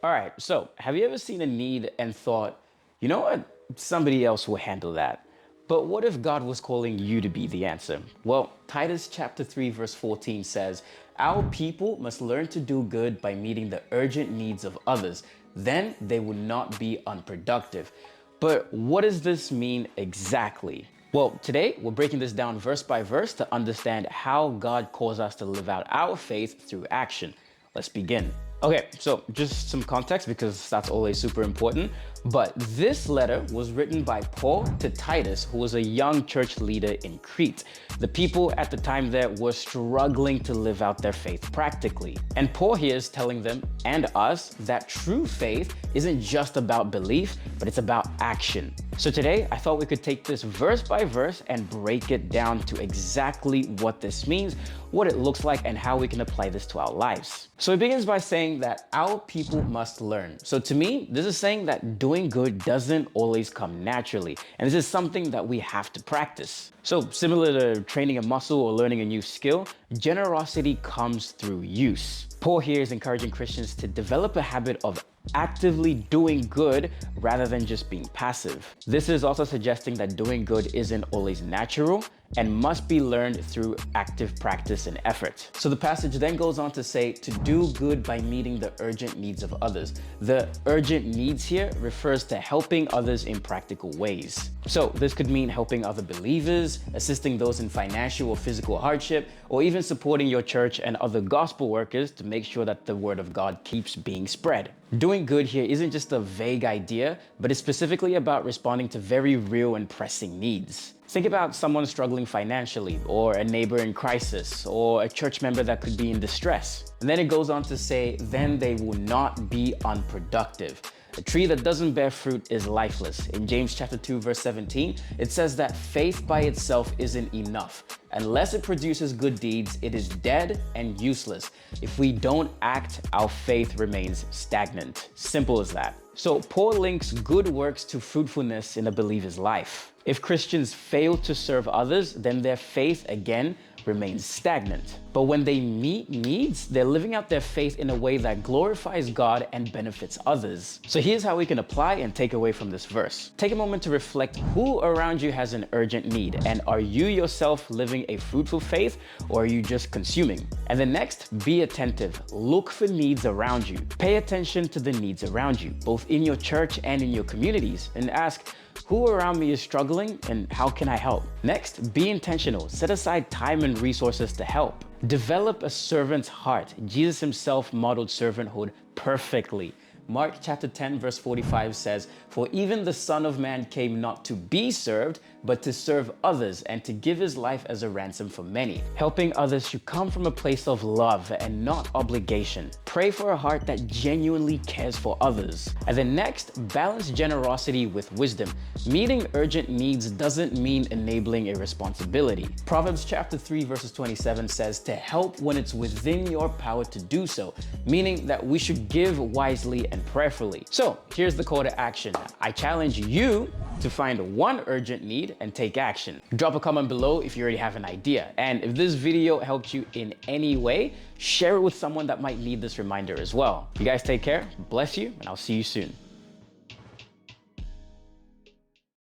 All right, so have you ever seen a need and thought, you know what, somebody else will handle that? But what if God was calling you to be the answer? Well, Titus chapter 3 verse 14 says, "Our people must learn to do good by meeting the urgent needs of others. Then they will not be unproductive." But what does this mean exactly? Well, today we're breaking this down verse by verse to understand how God calls us to live out our faith through action. Let's begin. Okay, so just some context because that's always super important. But this letter was written by Paul to Titus, who was a young church leader in Crete. The people at the time there were struggling to live out their faith practically. And Paul here is telling them and us that true faith isn't just about belief, but it's about action. So today, I thought we could take this verse by verse and break it down to exactly what this means, what it looks like, and how we can apply this to our lives. So it begins by saying that our people must learn. So to me, this is saying that doing good doesn't always come naturally, and this is something that we have to practice. So similar to training a muscle or learning a new skill, generosity comes through use. Paul here is encouraging Christians to develop a habit of actively doing good rather than just being passive. This is also suggesting that doing good isn't always natural and must be learned through active practice and effort. So the passage then goes on to say to do good by meeting the urgent needs of others. The urgent needs here refers to helping others in practical ways. So this could mean helping other believers, assisting those in financial or physical hardship, or even supporting your church and other gospel workers to make sure that the word of God keeps being spread. Doing good here isn't just a vague idea, but it's specifically about responding to very real and pressing needs. Think about someone struggling financially, or a neighbor in crisis, or a church member that could be in distress. And then it goes on to say, then they will not be unproductive. A tree that doesn't bear fruit is lifeless. In James chapter 2 verse 17, it says that faith by itself isn't enough. Unless it produces good deeds, it is dead and useless. If we don't act, our faith remains stagnant. Simple as that. So Paul links good works to fruitfulness in a believer's life. If Christians fail to serve others, then their faith again remains stagnant. But when they meet needs, they're living out their faith in a way that glorifies God and benefits others. So here's how we can apply and take away from this verse. Take a moment to reflect who around you has an urgent need, and are you yourself living a fruitful faith, or are you just consuming? And then next, be attentive. Look for needs around you. Pay attention to the needs around you, both in your church and in your communities, and ask, who around me is struggling and how can I help? Next, be intentional. Set aside time and resources to help. Develop a servant's heart. Jesus himself modeled servanthood perfectly. Mark chapter 10 verse 45 says, "For even the Son of Man came not to be served, but to serve others and to give his life as a ransom for many." Helping others should come from a place of love and not obligation. Pray for a heart that genuinely cares for others. And then next, balance generosity with wisdom. Meeting urgent needs doesn't mean enabling irresponsibility. Proverbs chapter 3 verses 27 says to help when it's within your power to do so, meaning that we should give wisely and prayerfully. So here's the call to action. I challenge you to find one urgent need and take action. Drop a comment below if you already have an idea. And if this video helped you in any way, share it with someone that might need this reminder as well. You guys take care, bless you, and I'll see you soon.